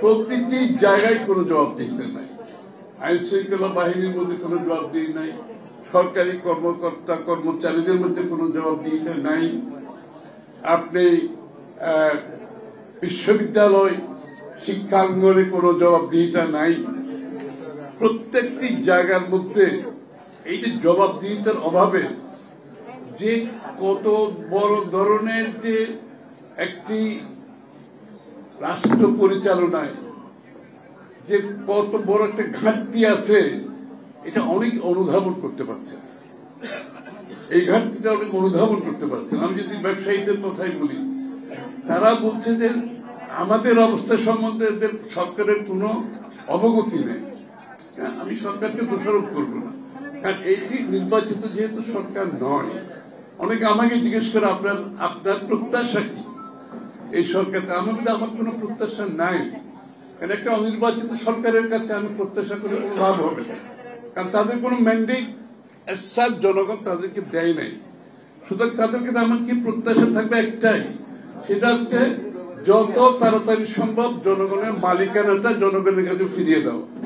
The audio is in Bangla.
প্রতিটি জায়গায় কোনো জবাবদিহিতা নাই। আইন শৃঙ্খলা বাহিনীর মধ্যে কোনো জবাবদিহি নাই, সরকারি কর্মকর্তা কর্মচারীদের মধ্যে কোনো জবাবদিহিতা নাই, আপনি বিশ্ববিদ্যালয় শিক্ষাঙ্গনে কোনো জবাবদিহিতা নাই। প্রত্যেকটি জায়গার মধ্যে এই যে জবাবদিহিতার অভাবে যে কত বড় ধরনের যে একটি রাষ্ট্র পরিচালনায় যে কত বড় একটা ঘাটতি আছে, এটা অনেক অনুধাবন করতে পারছেন। এই ঘাটতিটা অনেক অনুধাবন করতে পারছেন। আমি যদি ব্যবসায়ীদের কথাই বলি, তারা বলছে যে আমাদের অবস্থা সম্বন্ধে এদের সরকারের কোনো অবগতি নেই। আমি সরকারকে দোষারোপ করব না, কারণ এইটি নির্বাচিত যেহেতু সরকার নয়। অনেকে আমাকে জিজ্ঞেস করে আপনার প্রত্যাশা কি এই সরকারটা? আমার কোনো প্রত্যাশা নাই, কারণ একটা অনির্বাচিত সরকারের কাছে আমি প্রত্যাশা করে কোনো লাভ হবে না, কারণ তাদের কোনো ম্যান্ডেট জনগণ তাদেরকে দেয় নাই। সুতরাং তাদেরকে আমার কি প্রত্যাশা থাকবে একটাই, সেটা হচ্ছে যত তাড়াতাড়ি সম্ভব জনগণের মালিকানাটা জনগণের কাছে ফিরিয়ে দাও।